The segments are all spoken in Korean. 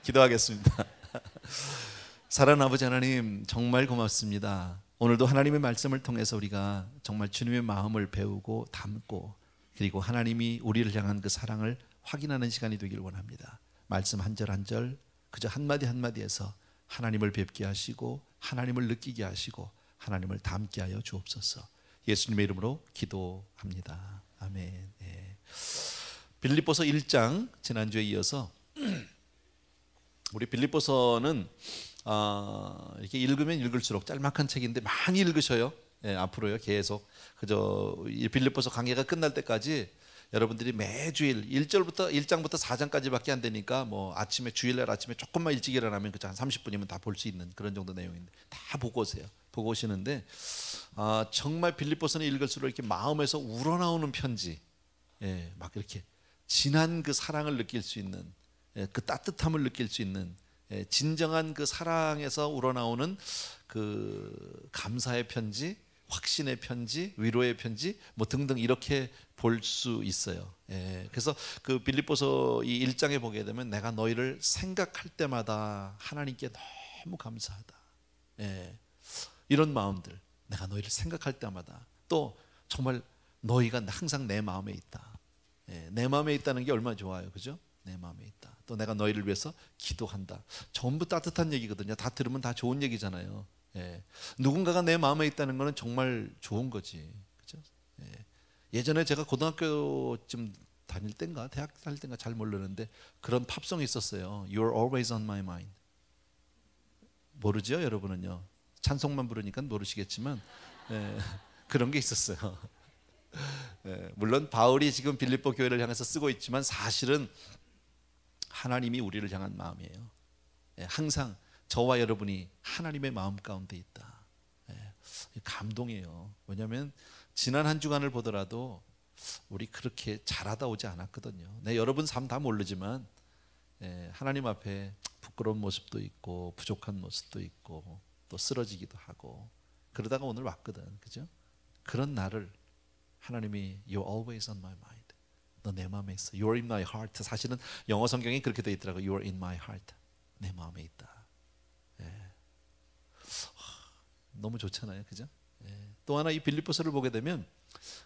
기도하겠습니다. 사랑하는 아버지 하나님, 정말 고맙습니다. 오늘도 하나님의 말씀을 통해서 우리가 정말 주님의 마음을 배우고 담고, 그리고 하나님이 우리를 향한 그 사랑을 확인하는 시간이 되길 원합니다. 말씀 한 절 한 절, 그저 한마디 한마디에서 하나님을 뵙게 하시고 하나님을 느끼게 하시고 하나님을 닮게 하여 주옵소서. 예수님의 이름으로 기도합니다. 아멘. 예. 빌립보서 1장, 지난주에 이어서 우리 빌립보서는 이렇게 읽으면 읽을수록 짤막한 책인데 많이 읽으셔요. 예, 앞으로요 계속 그저 이 빌립보서 강해가 끝날 때까지 여러분들이 매주일 1장부터 4장까지밖에 안 되니까 뭐 아침에 주일날 아침에 조금만 일찍 일어나면 그저 한 30분이면 다 볼 수 있는 그런 정도 내용인데 다 보고 오세요. 보고 오시는데 정말 빌립보서는 읽을수록 이렇게 마음에서 우러나오는 편지, 예, 막 이렇게 진한 그 사랑을 느낄 수 있는, 예, 그 따뜻함을 느낄 수 있는, 예, 진정한 그 사랑에서 우러나오는 그 감사의 편지, 확신의 편지, 위로의 편지 뭐 등등 이렇게 볼 수 있어요. 예, 그래서 그 빌립보서 이 1장에 보게 되면 내가 너희를 생각할 때마다 하나님께 너무 감사하다. 예, 이런 마음들, 내가 너희를 생각할 때마다 또 정말 너희가 항상 내 마음에 있다. 예, 내 마음에 있다는 게 얼마나 좋아요, 그죠? 내 마음에 있다. 또 내가 너희를 위해서 기도한다. 전부 따뜻한 얘기거든요. 다 들으면 다 좋은 얘기잖아요. 예, 누군가가 내 마음에 있다는 거는 정말 좋은 거지, 그죠? 예, 예전에 제가 고등학교쯤 다닐 땐가 대학 다닐 땐가 잘 모르는데 그런 팝송이 있었어요. You're always on my mind. 모르죠, 여러분은요? 찬송만 부르니까 모르시겠지만, 예, 그런 게 있었어요. 예, 물론 바울이 지금 빌립보 교회를 향해서 쓰고 있지만 사실은 하나님이 우리를 향한 마음이에요. 예, 항상 저와 여러분이 하나님의 마음 가운데 있다. 예, 감동이에요. 왜냐하면 지난 한 주간을 보더라도 우리 그렇게 잘하다 오지 않았거든요. 네, 여러분 삶 다 모르지만, 예, 하나님 앞에 부끄러운 모습도 있고 부족한 모습도 있고 또 쓰러지기도 하고 그러다가 오늘 왔거든, 그죠? 그런 나를 하나님이 You're always on my mind. 너 내 마음에 있어. You're in my heart. 사실은 영어 성경이 그렇게 되어 있더라고. You're in my heart. 내 마음에 있다. 예. 너무 좋잖아요, 그죠? 예. 또 하나 이 빌립보서를 보게 되면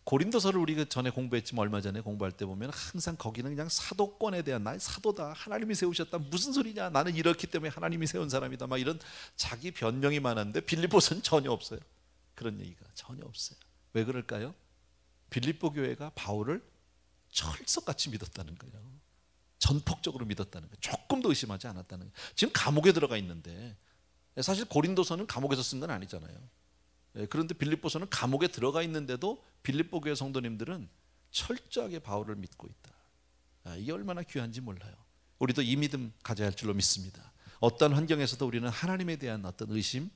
고린도서를 우리가 전에 공부했지만 얼마 전에 공부할 때 보면 항상 거기는 그냥 사도권에 대한 나의 사도다. 하나님이 세우셨다. 무슨 소리냐? 나는 이렇기 때문에 하나님이 세운 사람이다. 막 이런 자기 변명이 많았는데 빌립보서는 전혀 없어요. 그런 얘기가 전혀 없어요. 왜 그럴까요? 빌립보 교회가 바울을 철석같이 믿었다는 거예요. 전폭적으로 믿었다는 거예요. 조금도 의심하지 않았다는 거예요. 지금 감옥에 들어가 있는데, 사실 고린도서는 감옥에서 쓴 건 아니잖아요. 그런데 빌립보서는 감옥에 들어가 있는데도 빌립보 교회 성도님들은 철저하게 바울을 믿고 있다. 이게 얼마나 귀한지 몰라요. 우리도 이 믿음 가져야 할 줄로 믿습니다. 어떤 환경에서도 우리는 하나님에 대한 어떤 의심,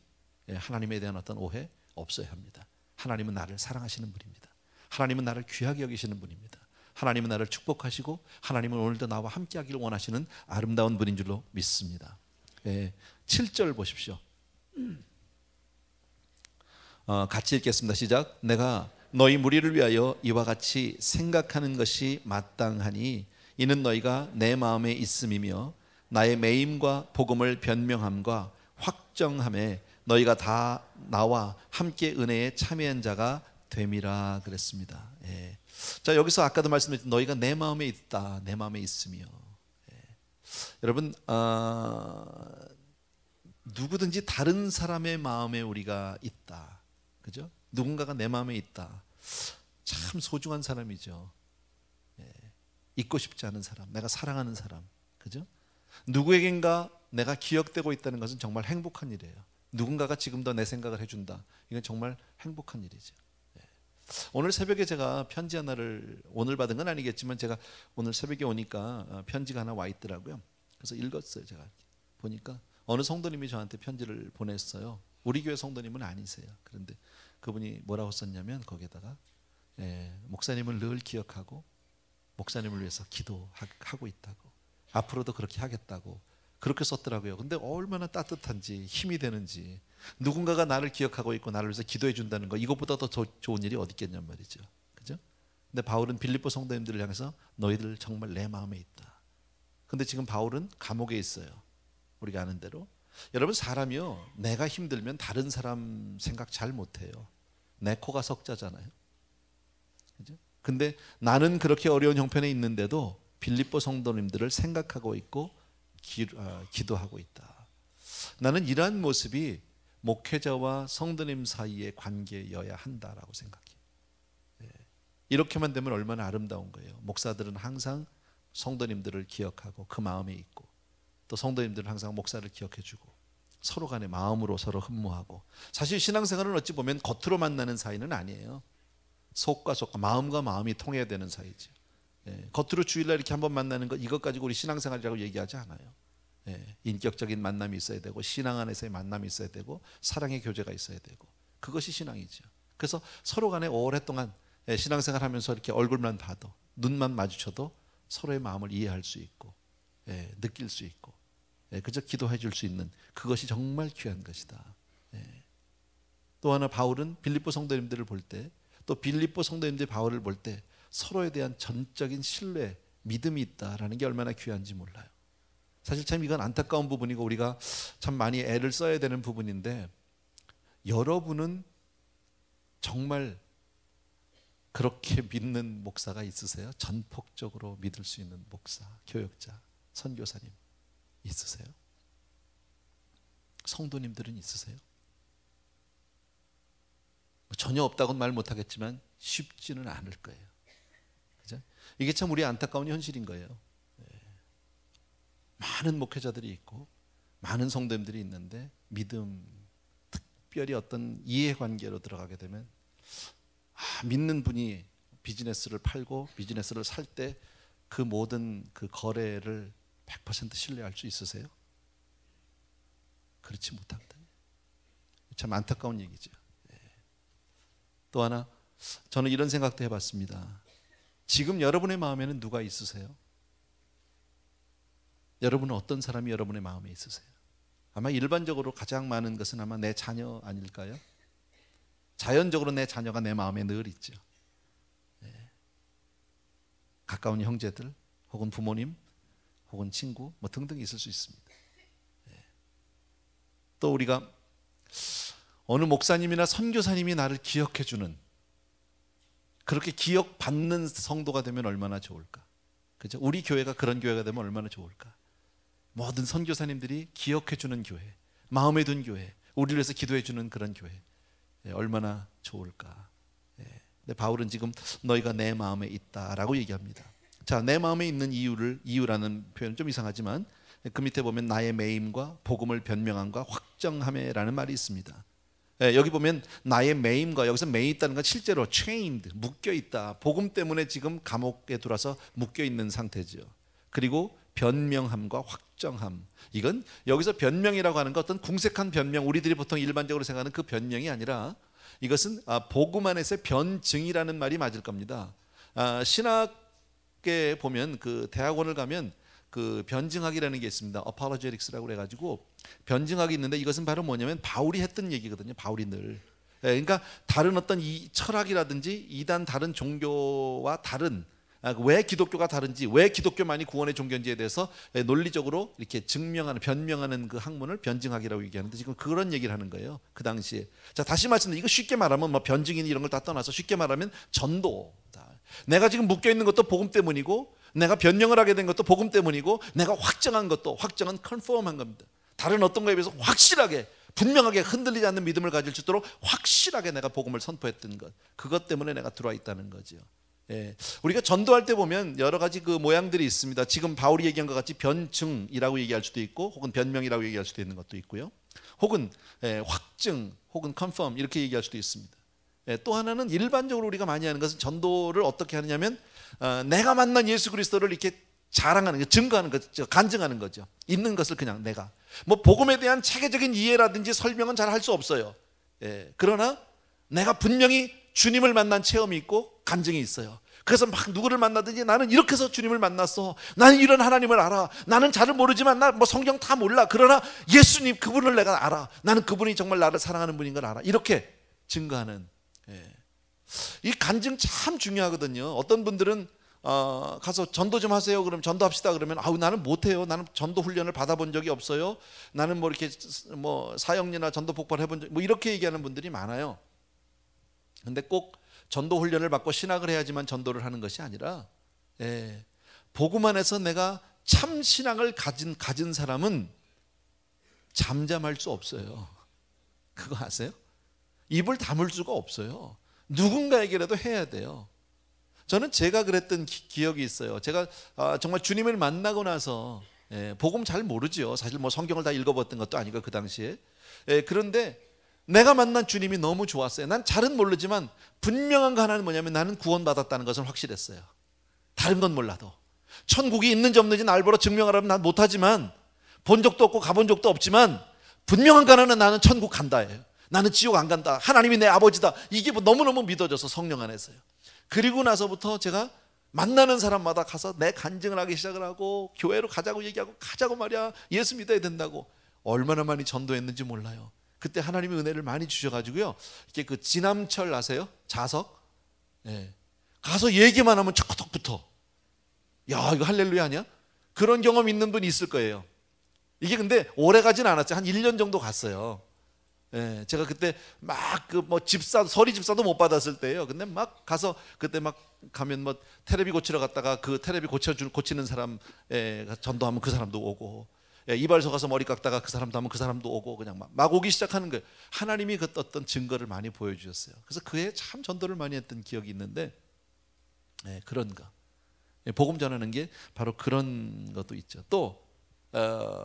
하나님에 대한 어떤 오해 없어야 합니다. 하나님은 나를 사랑하시는 분입니다. 하나님은 나를 귀하게 여기시는 분입니다. 하나님은 나를 축복하시고 하나님은 오늘도 나와 함께 하기를 원하시는 아름다운 분인 줄로 믿습니다. 7절 보십시오. 같이 읽겠습니다. 시작. 내가 너희 무리를 위하여 이와 같이 생각하는 것이 마땅하니 이는 너희가 내 마음에 있음이며 나의 매임과 복음을 변명함과 확정함에 너희가 다 나와 함께 은혜에 참여한 자가 됨이라 그랬습니다. 예. 자, 여기서 아까도 말씀드렸듯이 너희가 내 마음에 있다, 내 마음에 있으며, 예. 여러분, 누구든지 다른 사람의 마음에 우리가 있다, 그죠? 누군가가 내 마음에 있다. 참 소중한 사람이죠. 예. 잊고 싶지 않은 사람, 내가 사랑하는 사람, 그죠? 누구에겐가 내가 기억되고 있다는 것은 정말 행복한 일이에요. 누군가가 지금도 내 생각을 해준다. 이건 정말 행복한 일이죠. 오늘 새벽에 제가 편지 하나를 오늘 받은 건 아니겠지만 제가 오늘 새벽에 오니까 편지가 하나 와 있더라고요. 그래서 읽었어요. 제가 보니까 어느 성도님이 저한테 편지를 보냈어요. 우리 교회 성도님은 아니세요. 그런데 그분이 뭐라고 썼냐면 거기에다가 목사님을 늘 기억하고 목사님을 위해서 기도하고 있다고, 앞으로도 그렇게 하겠다고 그렇게 썼더라고요. 근데 얼마나 따뜻한지 힘이 되는지, 누군가가 나를 기억하고 있고 나를 위해서 기도해 준다는 거, 이것보다 더 좋은 일이 어디 있겠냔 말이죠, 그죠? 근데 바울은 빌립보 성도님들을 향해서 너희들 정말 내 마음에 있다. 근데 지금 바울은 감옥에 있어요. 우리가 아는 대로. 여러분, 사람이요, 내가 힘들면 다른 사람 생각 잘 못해요. 내 코가 석자잖아요. 그죠? 근데 나는 그렇게 어려운 형편에 있는데도 빌립보 성도님들을 생각하고 있고 기도하고 있다. 나는 이러한 모습이 목회자와 성도님 사이의 관계여야 한다라고 생각해요. 이렇게만 되면 얼마나 아름다운 거예요. 목사들은 항상 성도님들을 기억하고 그 마음에 있고, 또 성도님들은 항상 목사를 기억해주고, 서로 간에 마음으로 서로 흠모하고. 사실 신앙생활은 어찌 보면 겉으로 만나는 사이는 아니에요. 속과 마음과 마음이 통해야 되는 사이죠. 겉으로 주일날 이렇게 한번 만나는 것, 이것 가지고 우리 신앙생활이라고 얘기하지 않아요. 인격적인 만남이 있어야 되고, 신앙 안에서의 만남이 있어야 되고, 사랑의 교제가 있어야 되고, 그것이 신앙이죠. 그래서 서로 간에 오랫동안 신앙생활 하면서 이렇게 얼굴만 봐도, 눈만 마주쳐도 서로의 마음을 이해할 수 있고, 느낄 수 있고, 그저 기도해 줄 수 있는, 그것이 정말 귀한 것이다. 또 하나, 바울은 빌립보 성도님들을 볼 때, 또 빌립보 성도님들이 바울을 볼 때 서로에 대한 전적인 신뢰, 믿음이 있다라는 게 얼마나 귀한지 몰라요. 사실 참 이건 안타까운 부분이고 우리가 참 많이 애를 써야 되는 부분인데, 여러분은 정말 그렇게 믿는 목사가 있으세요? 전폭적으로 믿을 수 있는 목사, 교역자, 선교사님 있으세요? 성도님들은 있으세요? 전혀 없다고는 말 못하겠지만 쉽지는 않을 거예요. 그죠? 이게 참 우리 안타까운 현실인 거예요. 많은 목회자들이 있고 많은 성도님들이 있는데, 믿음, 특별히 어떤 이해관계로 들어가게 되면, 믿는 분이 비즈니스를 팔고 비즈니스를 살 때 그 모든 그 거래를 100% 신뢰할 수 있으세요? 그렇지 못합니다. 참 안타까운 얘기죠. 또 하나, 저는 이런 생각도 해봤습니다. 지금 여러분의 마음에는 누가 있으세요? 여러분은 어떤 사람이 여러분의 마음에 있으세요? 아마 일반적으로 가장 많은 것은 아마 내 자녀 아닐까요? 자연적으로 내 자녀가 내 마음에 늘 있죠. 가까운 형제들, 혹은 부모님, 혹은 친구, 뭐 등등 있을 수 있습니다. 또 우리가 어느 목사님이나 선교사님이 나를 기억해주는, 그렇게 기억받는 성도가 되면 얼마나 좋을까. 그죠? 우리 교회가 그런 교회가 되면 얼마나 좋을까. 모든 선교사님들이 기억해주는 교회, 마음에 둔 교회, 우리를 위해서 기도해주는 그런 교회, 얼마나 좋을까. 근데 바울은 지금 너희가 내 마음에 있다라고 얘기합니다. 자, 내 마음에 있는 이유라는 표현은 좀 이상하지만 그 밑에 보면 나의 매임과 복음을 변명함과 확정함에라는 말이 있습니다. 여기 보면 나의 매임과, 여기서 매이 있다는 건 실제로 chained, 묶여 있다. 복음 때문에 지금 감옥에 들어와서 묶여 있는 상태죠. 그리고 변명함과 확정함, 이건 여기서 변명이라고 하는 것, 어떤 궁색한 변명, 우리들이 보통 일반적으로 생각하는 그 변명이 아니라, 이것은 복음 안에서의 변증이라는 말이 맞을 겁니다. 신학에 보면 그 대학원을 가면 그 변증학이라는 게 있습니다. apologetics라고 그래가지고 변증학이 있는데, 이것은 바로 뭐냐면 바울이 했던 얘기거든요. 바울이 늘. 그러니까 다른 어떤 이 철학이라든지 이단 다른 종교와 다른, 왜 기독교가 다른지, 왜 기독교만이 구원의 종교인지에 대해서 논리적으로 이렇게 증명하는, 변명하는 그 학문을 변증학이라고 얘기하는데, 지금 그런 얘기를 하는 거예요. 그 당시에. 자, 다시 말씀드리면 이거 쉽게 말하면 뭐 변증이니 이런 걸 다 떠나서 쉽게 말하면 전도다. 내가 지금 묶여 있는 것도 복음 때문이고, 내가 변명을 하게 된 것도 복음 때문이고, 내가 확정한 것도, 확정은 컨펌한 겁니다. 다른 어떤 거에 비해서 확실하게, 분명하게 흔들리지 않는 믿음을 가질 수 있도록 확실하게 내가 복음을 선포했던 것, 그것 때문에 내가 들어와 있다는 거죠. 우리가 전도할 때 보면 여러 가지 그 모양들이 있습니다. 지금 바울이 얘기한 것 같이 변증이라고 얘기할 수도 있고, 혹은 변명이라고 얘기할 수도 있는 것도 있고요. 혹은 확증, 혹은 confirm 이렇게 얘기할 수도 있습니다. 또 하나는 일반적으로 우리가 많이 하는 것은, 전도를 어떻게 하느냐면 내가 만난 예수 그리스도를 이렇게 자랑하는 거, 증거하는 거죠. 간증하는 거죠. 있는 것을 그냥 내가, 뭐 복음에 대한 체계적인 이해라든지 설명은 잘 할 수 없어요. 그러나 내가 분명히 주님을 만난 체험이 있고 간증이 있어요. 그래서 막 누구를 만나든지 나는 이렇게 해서 주님을 만났어, 나는 이런 하나님을 알아, 나는 잘은 모르지만 나 뭐 성경 다 몰라, 그러나 예수님 그분을 내가 알아, 나는 그분이 정말 나를 사랑하는 분인 걸 알아, 이렇게 증거하는. 이 간증 참 중요하거든요. 어떤 분들은 가서 전도 좀 하세요. 그럼 전도합시다. 그러면 아우 나는 못해요. 나는 전도 훈련을 받아본 적이 없어요. 나는 뭐 이렇게 뭐 사역이나 전도 폭발 해본 적 뭐 이렇게 얘기하는 분들이 많아요. 근데 꼭 전도 훈련을 받고 신학을 해야지만 전도를 하는 것이 아니라, 복음 안에서 내가 참 신앙을 가진 사람은 잠잠할 수 없어요. 그거 아세요? 입을 다물 수가 없어요. 누군가에게라도 해야 돼요. 저는 제가 그랬던 기억이 있어요. 제가 정말 주님을 만나고 나서, 복음 잘 모르죠. 사실 뭐 성경을 다 읽어봤던 것도 아니고 그 당시에. 그런데 내가 만난 주님이 너무 좋았어요. 난 잘은 모르지만 분명한 거 하나는 뭐냐면 나는 구원받았다는 것은 확실했어요. 다른 건 몰라도 천국이 있는지 없는지 알보러 증명하라면 난 못하지만, 본 적도 없고 가본 적도 없지만 분명한 거 하나는 나는 천국 간다예요. 나는 지옥 안 간다. 하나님이 내 아버지다. 이게 뭐 너무너무 믿어져서 성령 안에서요. 그리고 나서부터 제가 만나는 사람마다 가서 내 간증을 하기 시작을 하고, 교회로 가자고 얘기하고, 가자고 말이야, 예수 믿어야 된다고. 얼마나 많이 전도했는지 몰라요. 그때 하나님의 은혜를 많이 주셔가지고요, 이렇게 그 지남철 아세요? 자석? 가서 얘기만 하면 척척 붙어. 야, 이거 할렐루야 아니야? 그런 경험 있는 분이 있을 거예요. 이게 근데 오래 가진 않았죠. 한 1년 정도 갔어요. 제가 그때 막 그 뭐 서리 집사도 못 받았을 때예요. 근데 막 가서 그때 막 가면 뭐 테레비 고치러 갔다가 그 테레비 고치는 사람 전도하면 그 사람도 오고, 이발소 가서 머리 깎다가 그 사람도 하면 그 사람도 오고, 그냥 막 오기 시작하는 거예요. 하나님이 그 어떤 증거를 많이 보여주셨어요. 그래서 그해 참 전도를 많이 했던 기억이 있는데, 그런 거, 복음 전하는 게 바로 그런 것도 있죠. 또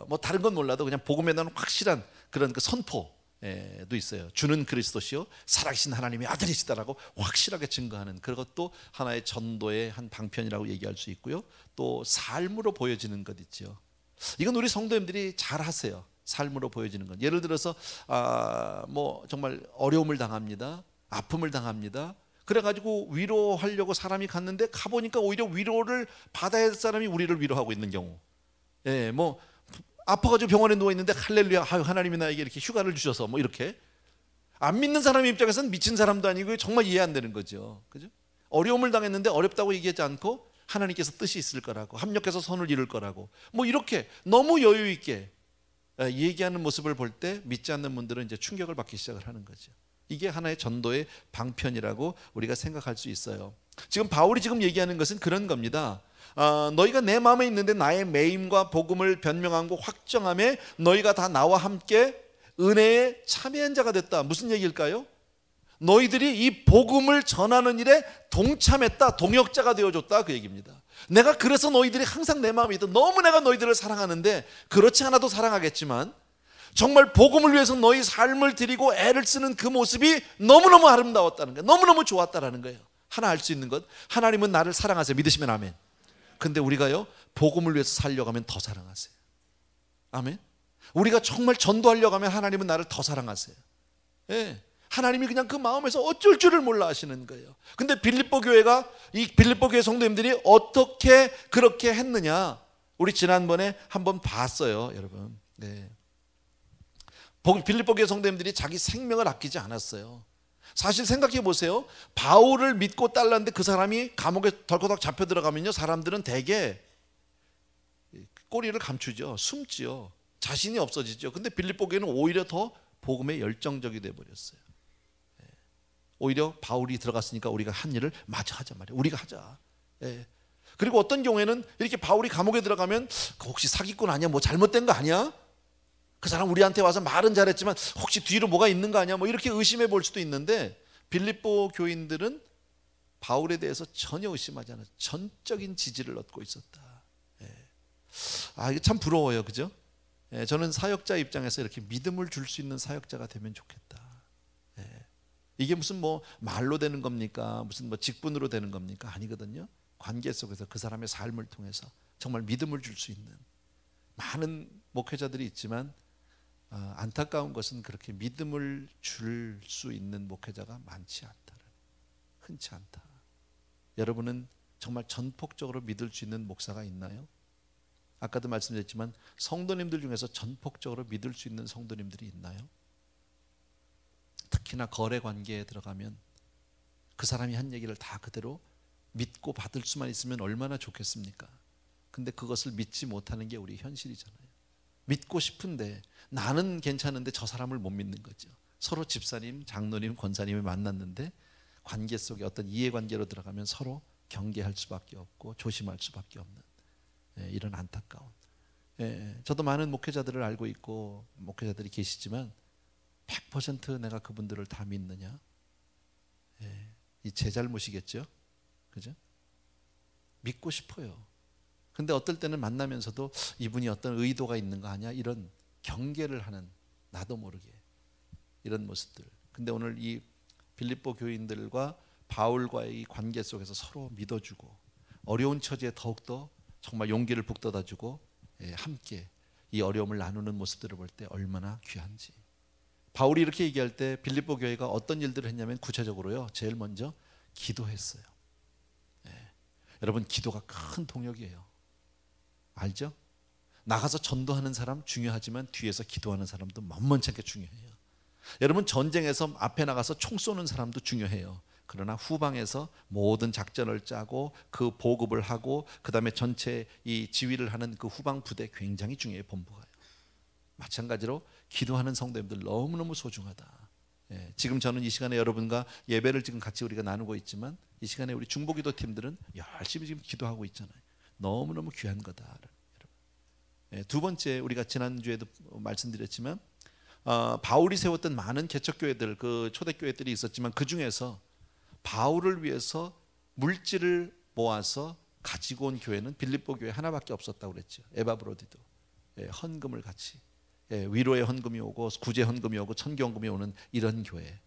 뭐 다른 건 몰라도 그냥 복음에 대한 확실한 그런 그 선포도 있어요. 주는 그리스도시요 살아계신 하나님의 아들이시다라고 확실하게 증거하는 그것도 하나의 전도의 한 방편이라고 얘기할 수 있고요. 또 삶으로 보여지는 것 있죠. 이건 우리 성도님들이 잘 하세요. 삶으로 보여지는 건, 예를 들어서 뭐 정말 어려움을 당합니다. 아픔을 당합니다. 그래가지고 위로하려고 사람이 갔는데 가보니까 오히려 위로를 받아야 할 사람이 우리를 위로하고 있는 경우, 뭐 아파가지고 병원에 누워있는데 할렐루야, 하나님이 나에게 이렇게 휴가를 주셔서 뭐 이렇게, 안 믿는 사람 입장에서는 미친 사람도 아니고 정말 이해 안 되는 거죠. 그죠? 어려움을 당했는데 어렵다고 얘기하지 않고 하나님께서 뜻이 있을 거라고, 합력해서 선을 이룰 거라고, 뭐 이렇게 너무 여유 있게 얘기하는 모습을 볼 때 믿지 않는 분들은 이제 충격을 받기 시작을 하는 거죠. 이게 하나의 전도의 방편이라고 우리가 생각할 수 있어요. 지금 바울이 지금 얘기하는 것은 그런 겁니다. 너희가 내 마음에 있는데 나의 매임과 복음을 변명하고 확정함에 너희가 다 나와 함께 은혜에 참여한 자가 됐다. 무슨 얘기일까요? 너희들이 이 복음을 전하는 일에 동참했다, 동역자가 되어줬다, 그 얘기입니다. 내가 그래서 너희들이 항상 내 마음에 있다. 너무 내가 너희들을 사랑하는데, 그렇지 않아도 사랑하겠지만 정말 복음을 위해서 너희 삶을 드리고 애를 쓰는 그 모습이 너무너무 아름다웠다는 거예요. 너무너무 좋았다라는 거예요. 하나 알 수 있는 것, 하나님은 나를 사랑하세요. 믿으시면 아멘. 근데 우리가요, 복음을 위해서 살려고 하면 더 사랑하세요. 아멘. 우리가 정말 전도하려고 하면 하나님은 나를 더 사랑하세요. 하나님이 그냥 그 마음에서 어쩔 줄을 몰라 하시는 거예요. 근데 빌립보 교회가, 이 빌립보 교회 성도님들이 어떻게 그렇게 했느냐, 우리 지난번에 한번 봤어요, 여러분. 빌립보 교회 성도님들이 자기 생명을 아끼지 않았어요. 사실 생각해 보세요. 바울을 믿고 따랐는데 그 사람이 감옥에 덜커덕 잡혀 들어가면요, 사람들은 대개 꼬리를 감추죠. 숨지요. 자신이 없어지죠. 근데 빌립보 교회는 오히려 더 복음에 열정적이 돼 버렸어요. 오히려 바울이 들어갔으니까 우리가 한 일을 마저 하자 말이에요. 우리가 하자. 그리고 어떤 경우에는 이렇게 바울이 감옥에 들어가면 혹시 사기꾼 아니야? 뭐 잘못된 거 아니야? 그 사람 우리한테 와서 말은 잘했지만 혹시 뒤로 뭐가 있는 거 아니야? 뭐 이렇게 의심해 볼 수도 있는데, 빌립보 교인들은 바울에 대해서 전혀 의심하지 않아요. 전적인 지지를 얻고 있었다. 이게 참 부러워요, 그죠? 저는 사역자 입장에서 이렇게 믿음을 줄 수 있는 사역자가 되면 좋겠다. 이게 무슨 뭐 말로 되는 겁니까? 무슨 뭐 직분으로 되는 겁니까? 아니거든요. 관계 속에서 그 사람의 삶을 통해서 정말 믿음을 줄 수 있는 많은 목회자들이 있지만, 안타까운 것은 그렇게 믿음을 줄 수 있는 목회자가 많지 않다. 흔치 않다. 여러분은 정말 전폭적으로 믿을 수 있는 목사가 있나요? 아까도 말씀드렸지만 성도님들 중에서 전폭적으로 믿을 수 있는 성도님들이 있나요? 특히나 거래 관계에 들어가면 그 사람이 한 얘기를 다 그대로 믿고 받을 수만 있으면 얼마나 좋겠습니까? 근데 그것을 믿지 못하는 게 우리 현실이잖아요. 믿고 싶은데 나는 괜찮은데 저 사람을 못 믿는 거죠. 서로 집사님, 장로님, 권사님이 만났는데 관계 속에 어떤 이해관계로 들어가면 서로 경계할 수밖에 없고 조심할 수밖에 없는 이런 안타까운. 저도 많은 목회자들을 알고 있고 목회자들이 계시지만 100% 내가 그분들을 다 믿느냐? 이 제 잘못이겠죠? 그죠? 믿고 싶어요. 근데 어떨 때는 만나면서도 이분이 어떤 의도가 있는 거 아니야? 이런 경계를 하는, 나도 모르게 이런 모습들. 근데 오늘 이 빌립보 교인들과 바울과의 이 관계 속에서 서로 믿어주고 어려운 처지에 더욱더 정말 용기를 북돋아주고 함께 이 어려움을 나누는 모습들을 볼 때 얼마나 귀한지. 바울이 이렇게 얘기할 때 빌립보 교회가 어떤 일들을 했냐면 구체적으로요, 제일 먼저 기도했어요. 여러분, 기도가 큰 동력이에요. 알죠? 나가서 전도하는 사람 중요하지만 뒤에서 기도하는 사람도 만만치 않게 중요해요. 여러분, 전쟁에서 앞에 나가서 총 쏘는 사람도 중요해요. 그러나 후방에서 모든 작전을 짜고 그 보급을 하고 그 다음에 전체 이 지휘를 하는 그 후방 부대 굉장히 중요해요. 본부가요. 마찬가지로 기도하는 성도님들 너무너무 소중하다. 지금 저는 이 시간에 여러분과 예배를 지금 같이 우리가 나누고 있지만 이 시간에 우리 중보기도 팀들은 열심히 지금 기도하고 있잖아요. 너무너무 귀한 거다. 두 번째, 우리가 지난주에도 말씀드렸지만 바울이 세웠던 많은 개척교회들, 그 초대교회들이 있었지만 그 중에서 바울을 위해서 물질을 모아서 가지고 온 교회는 빌립보 교회 하나밖에 없었다고 그랬죠. 에바브로디도 헌금을 같이 위로의 헌금이 오고 구제 헌금이 오고 천교 헌금이 오는 이런 교회.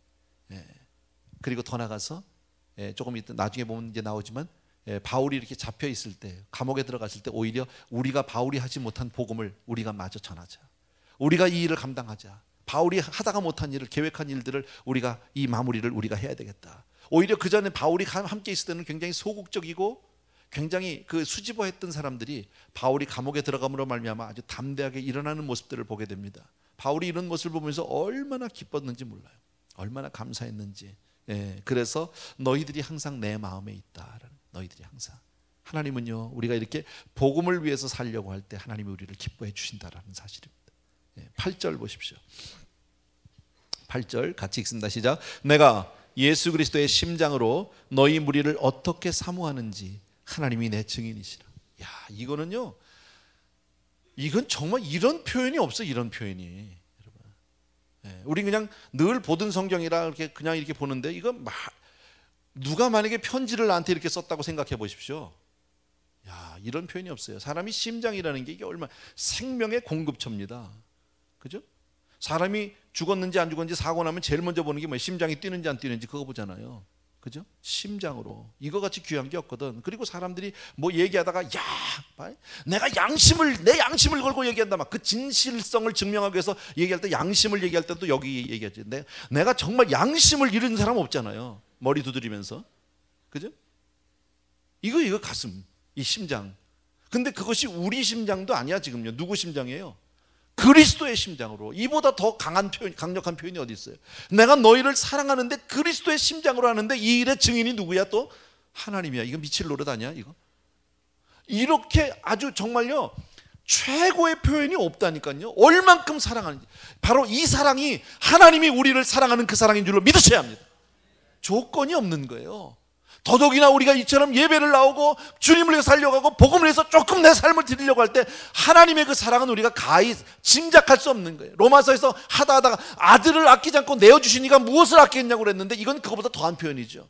그리고 더 나가서 조금 이따 나중에 보면 이제 나오지만 바울이 이렇게 잡혀 있을 때, 감옥에 들어갔을 때 오히려 우리가 바울이 하지 못한 복음을 우리가 마저 전하자. 우리가 이 일을 감당하자. 바울이 하다가 못한 일을, 계획한 일들을 우리가 이 마무리를 우리가 해야 되겠다. 오히려 그 전에 바울이 함께 있을 때는 굉장히 소극적이고 굉장히 그 수줍어했던 사람들이 바울이 감옥에 들어감으로 말미암아 아주 담대하게 일어나는 모습들을 보게 됩니다. 바울이 이런 모습을 보면서 얼마나 기뻤는지 몰라요. 얼마나 감사했는지. 그래서 너희들이 항상 내 마음에 있다. 너희들이 항상. 하나님은요, 우리가 이렇게 복음을 위해서 살려고 할 때 하나님이 우리를 기뻐해 주신다라는 사실입니다. 8절 보십시오. 8절 같이 읽습니다. 시작. 내가 예수 그리스도의 심장으로 너희 무리를 어떻게 사모하는지 하나님이 내 증인이시라. 야, 이거는요, 이건 정말 이런 표현이 없어. 이런 표현이, 여러분. 우리 그냥 늘 보던 성경이라 이렇게 그냥 이렇게 보는데 이거 누가 만약에 편지를 나한테 이렇게 썼다고 생각해 보십시오. 야, 이런 표현이 없어요. 사람이 심장이라는 게 이게 얼마나 생명의 공급처입니다. 그죠? 사람이 죽었는지 안 죽었는지 사고 나면 제일 먼저 보는 게 뭐예요? 심장이 뛰는지 안 뛰는지 그거 보잖아요. 그죠? 심장으로. 이거 같이 귀한 게 없거든. 그리고 사람들이 뭐 얘기하다가 내가 내 양심을 걸고 얘기한다 막 그 진실성을 증명하기 위해서 얘기할 때 양심을 얘기할 때도 여기 얘기하지. 내가 정말 양심을 잃은 사람 없잖아요. 머리 두드리면서. 그죠? 이거 가슴, 이 심장. 근데 그것이 우리 심장도 아니야 지금요. 누구 심장이에요? 그리스도의 심장으로. 이보다 더 강한 표현, 강력한 표현이 어디 있어요? 내가 너희를 사랑하는데 그리스도의 심장으로 하는데 이 일의 증인이 누구야? 또 하나님이야. 이거 미칠 노릇 아니야 이거? 이렇게 아주 정말요 최고의 표현이 없다니까요. 얼만큼 사랑하는지. 바로 이 사랑이 하나님이 우리를 사랑하는 그 사랑인 줄로 믿으셔야 합니다. 조건이 없는 거예요. 더더욱이나 우리가 이처럼 예배를 나오고 주님을 위해서 살려가고 복음을 위해서 조금 내 삶을 드리려고 할 때 하나님의 그 사랑은 우리가 가히 짐작할 수 없는 거예요. 로마서에서 하다가 아들을 아끼지 않고 내어주시니까 무엇을 아끼겠냐고 그랬는데 이건 그거보다 더한 표현이죠.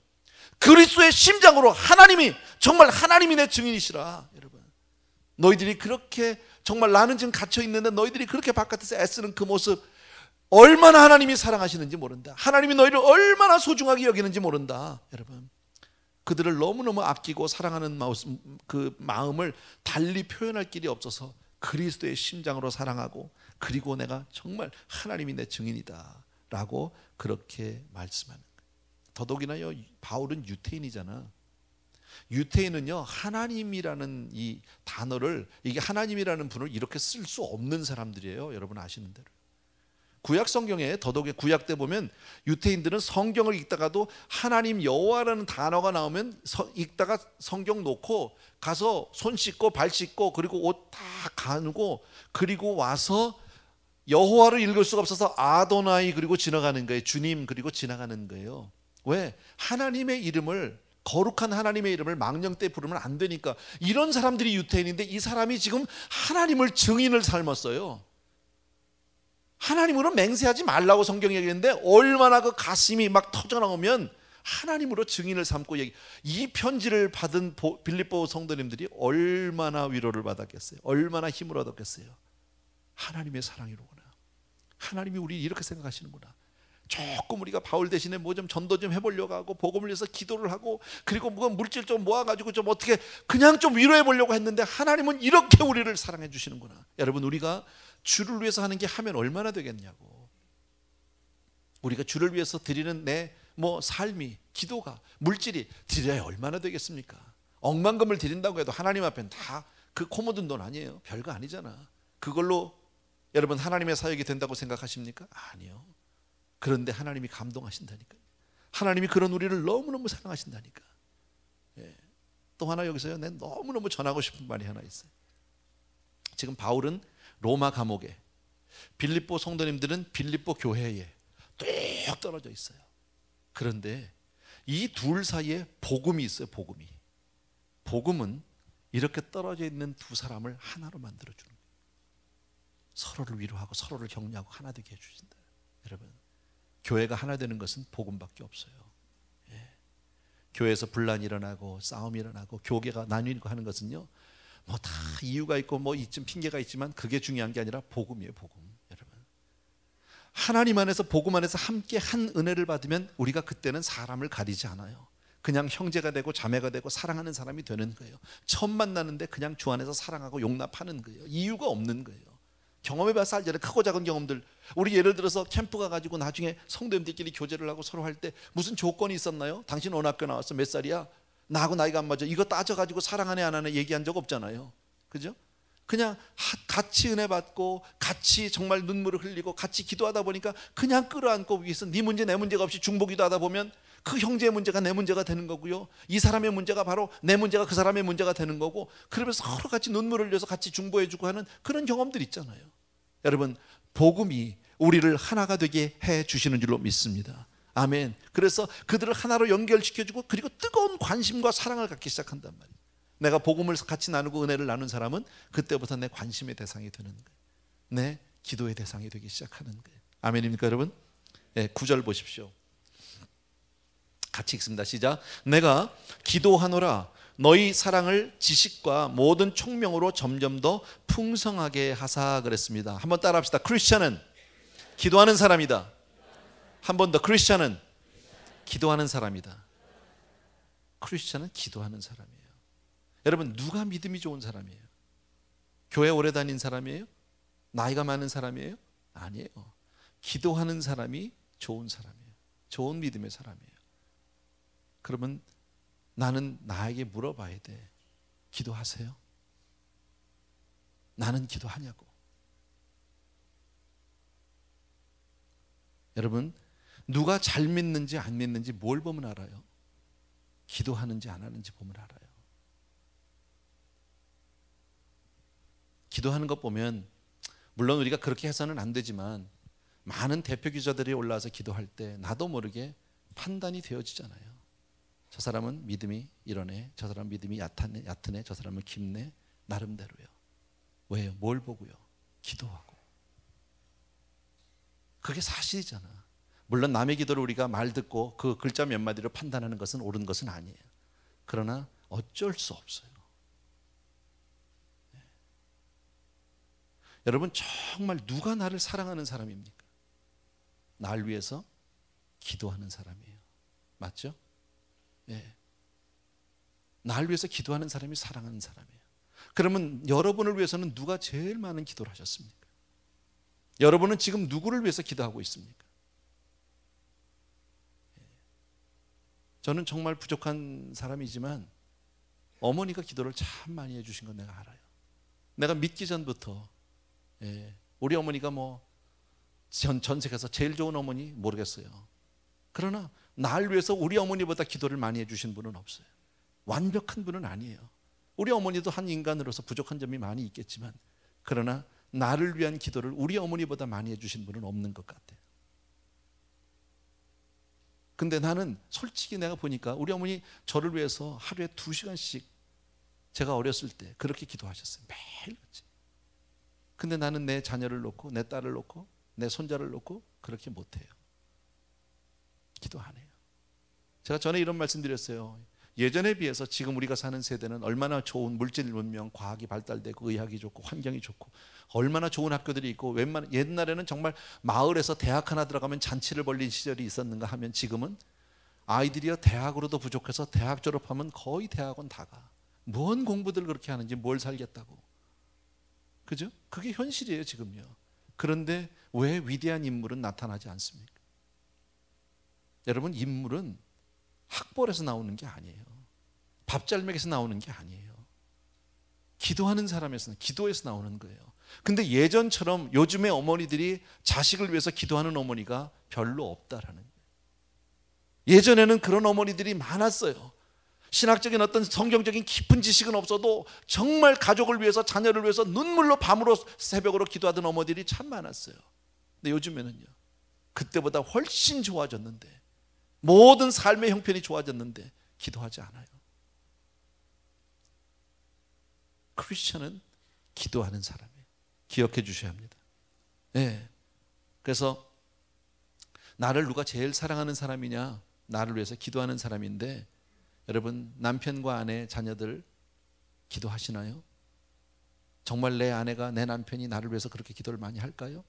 그리스도의 심장으로 하나님이, 정말 하나님이 내 증인이시라. 여러분, 너희들이 그렇게 정말 나는 지금 갇혀있는데 너희들이 그렇게 바깥에서 애쓰는 그 모습, 얼마나 하나님이 사랑하시는지 모른다. 하나님이 너희를 얼마나 소중하게 여기는지 모른다. 여러분, 그들을 너무너무 아끼고 사랑하는 그 마음을 달리 표현할 길이 없어서 그리스도의 심장으로 사랑하고, 그리고 내가 정말 하나님이 내 증인이다 라고 그렇게 말씀하는 거예요. 더더욱이나요, 바울은 유태인이잖아. 유태인은요, 하나님이라는 이 단어를, 이게 하나님이라는 분을 이렇게 쓸 수 없는 사람들이에요. 여러분 아시는 대로. 구약 성경에 더더욱이 구약 때 보면 유대인들은 성경을 읽다가도 하나님 여호와라는 단어가 나오면 읽다가 성경 놓고 가서 손 씻고 발 씻고 그리고 옷 다 가누고 그리고 와서 여호와를 읽을 수가 없어서 아도나이 그리고 지나가는 거예요. 주님 그리고 지나가는 거예요. 왜? 하나님의 이름을, 거룩한 하나님의 이름을 망령 때 부르면 안 되니까. 이런 사람들이 유대인인데 이 사람이 지금 하나님을 증인을 삶았어요. 하나님으로 맹세하지 말라고 성경이 얘기했는데 얼마나 그 가슴이 막 터져나오면 하나님으로 증인을 삼고 이 편지를 받은 빌립보 성도님들이 얼마나 위로를 받았겠어요. 얼마나 힘을 얻었겠어요. 하나님의 사랑이로구나. 하나님이 우리 이렇게 생각하시는구나. 조금 우리가 바울 대신에 뭐 좀 전도 좀 해보려고 하고 복음을 위해서 기도를 하고 그리고 뭐 물질 좀 모아가지고 좀 어떻게 그냥 좀 위로해 보려고 했는데 하나님은 이렇게 우리를 사랑해 주시는구나. 여러분, 우리가 주를 위해서 하는 게 하면 얼마나 되겠냐고. 우리가 주를 위해서 드리는 내 삶이, 기도가, 물질이 드려야 얼마나 되겠습니까? 억만금을 드린다고 해도 하나님 앞엔 다 그 코 묻은 돈 아니에요. 별거 아니잖아. 그걸로 여러분 하나님의 사역이 된다고 생각하십니까? 아니요. 그런데 하나님이 감동하신다니까. 하나님이 그런 우리를 너무너무 사랑하신다니까. 예. 또 하나 여기서요, 내 너무너무 전하고 싶은 말이 하나 있어요. 지금 바울은 로마 감옥에, 빌립보 성도님들은 빌립보 교회에 뚝 떨어져 있어요. 그런데 이 둘 사이에 복음이 있어요. 복음은 이렇게 떨어져 있는 두 사람을 하나로 만들어주는 거예요. 서로를 위로하고 서로를 격려하고 하나 되게 해주신다. 여러분, 교회가 하나 되는 것은 복음밖에 없어요. 예. 교회에서 분란이 일어나고 싸움이 일어나고 교계가 나뉘고 하는 것은요, 뭐 다 이유가 있고 뭐 이쯤 핑계가 있지만 그게 중요한 게 아니라 복음이에요. 복음. 여러분, 하나님 안에서 복음 안에서 함께 한 은혜를 받으면 우리가 그때는 사람을 가리지 않아요. 그냥 형제가 되고 자매가 되고 사랑하는 사람이 되는 거예요. 처음 만나는데 그냥 주 안에서 사랑하고 용납하는 거예요. 이유가 없는 거예요. 경험해봐서 알잖아요. 크고 작은 경험들. 우리 예를 들어서 캠프 가가지고 나중에 성도님들끼리 교제를 하고 서로 할 때 무슨 조건이 있었나요? 당신 어느 학교 나왔어? 몇 살이야? 나하고 나이가 안 맞아. 이거 따져가지고 사랑하네 안 하네 얘기한 적 없잖아요. 그죠? 그냥 같이 은혜 받고 같이 정말 눈물을 흘리고 같이 기도하다 보니까 그냥 끌어안고 위해서 네 문제 내 문제가 없이 중보기도 하다 보면 그 형제의 문제가 내 문제가 되는 거고요, 이 사람의 문제가 바로 내 문제가 그 사람의 문제가 되는 거고, 그러면서 서로 같이 눈물을 흘려서 같이 중보해주고 하는 그런 경험들 있잖아요. 여러분, 복음이 우리를 하나가 되게 해주시는 줄로 믿습니다. 아멘. 그래서 그들을 하나로 연결시켜주고 그리고 뜨거운 관심과 사랑을 갖기 시작한단 말이에요. 내가 복음을 같이 나누고 은혜를 나눈 사람은 그때부터 내 관심의 대상이 되는 거예요. 내 기도의 대상이 되기 시작하는 거예요. 아멘입니까 여러분? 네, 9절 보십시오. 같이 읽습니다. 시작. 내가 기도하노라 너희 사랑을 지식과 모든 총명으로 점점 더 풍성하게 하사 그랬습니다. 한번 따라합시다. 크리스찬은 기도하는 사람이다. 한 번 더. 크리스찬은 기도하는 사람이다. 크리스찬은 기도하는 사람이에요. 여러분, 누가 믿음이 좋은 사람이에요? 교회 오래 다닌 사람이에요? 나이가 많은 사람이에요? 아니에요. 기도하는 사람이 좋은 사람이에요. 좋은 믿음의 사람이에요. 그러면 나는 나에게 물어봐야 돼. 기도하세요? 나는 기도하냐고. 여러분, 누가 잘 믿는지 안 믿는지 뭘 보면 알아요? 기도하는지 안 하는지 보면 알아요. 기도하는 것 보면, 물론 우리가 그렇게 해서는 안 되지만 많은 대표 기자들이 올라와서 기도할 때 나도 모르게 판단이 되어지잖아요. 저 사람은 믿음이 이러네, 저 사람은 믿음이 얕으네, 저 사람은 깊네. 나름대로요. 왜요? 뭘 보고요? 기도하고. 그게 사실이잖아. 물론 남의 기도를 우리가 말 듣고 그 글자 몇 마디로 판단하는 것은 옳은 것은 아니에요. 그러나 어쩔 수 없어요. 네. 여러분, 정말 누가 나를 사랑하는 사람입니까? 날 위해서 기도하는 사람이에요. 맞죠? 예. 날 위해서 기도하는 사람이 사랑하는 사람이에요. 그러면 여러분을 위해서는 누가 제일 많은 기도를 하셨습니까? 여러분은 지금 누구를 위해서 기도하고 있습니까? 예. 저는 정말 부족한 사람이지만 어머니가 기도를 참 많이 해주신 건 내가 알아요. 내가 믿기 전부터 우리 어머니가 전 세계에서 제일 좋은 어머니 모르겠어요. 그러나 날 위해서 우리 어머니보다 기도를 많이 해주신 분은 없어요. 완벽한 분은 아니에요. 우리 어머니도 한 인간으로서 부족한 점이 많이 있겠지만, 그러나 나를 위한 기도를 우리 어머니보다 많이 해주신 분은 없는 것 같아요. 근데 나는 솔직히 내가 보니까 우리 어머니 저를 위해서 하루에 2시간씩 제가 어렸을 때 그렇게 기도하셨어요. 매일같이. 근데 나는 내 자녀를 놓고, 내 딸을 놓고, 내 손자를 놓고 그렇게 못해요. 기도 안 해요. 제가 전에 이런 말씀 드렸어요. 예전에 비해서 지금 우리가 사는 세대는 얼마나 좋은 물질 문명, 과학이 발달되고 의학이 좋고 환경이 좋고 얼마나 좋은 학교들이 있고, 옛날에는 정말 마을에서 대학 하나 들어가면 잔치를 벌린 시절이 있었는가 하면, 지금은 아이들이요 대학으로도 부족해서 대학 졸업하면 거의 대학원 다 가. 뭔 공부들 그렇게 하는지, 뭘 살겠다고. 그죠? 그게 현실이에요 지금요. 그런데 왜 위대한 인물은 나타나지 않습니까? 여러분, 인물은 학벌에서 나오는 게 아니에요. 밥잘먹에서 나오는 게 아니에요. 기도하는 사람에서는, 기도에서 나오는 거예요. 근데 예전처럼 요즘의 어머니들이 자식을 위해서 기도하는 어머니가 별로 없다라는 거예요. 예전에는 그런 어머니들이 많았어요. 신학적인 어떤 성경적인 깊은 지식은 없어도 정말 가족을 위해서, 자녀를 위해서 눈물로 밤으로 새벽으로 기도하던 어머니들이 참 많았어요. 근데 요즘에는요, 그때보다 훨씬 좋아졌는데, 모든 삶의 형편이 좋아졌는데 기도하지 않아요. 크리스천은 기도하는 사람이에요. 기억해 주셔야 합니다. 네. 그래서 나를 누가 제일 사랑하는 사람이냐? 나를 위해서 기도하는 사람인데, 여러분, 남편과 아내, 자녀들 기도하시나요? 정말 내 아내가, 내 남편이 나를 위해서 그렇게 기도를 많이 할까요?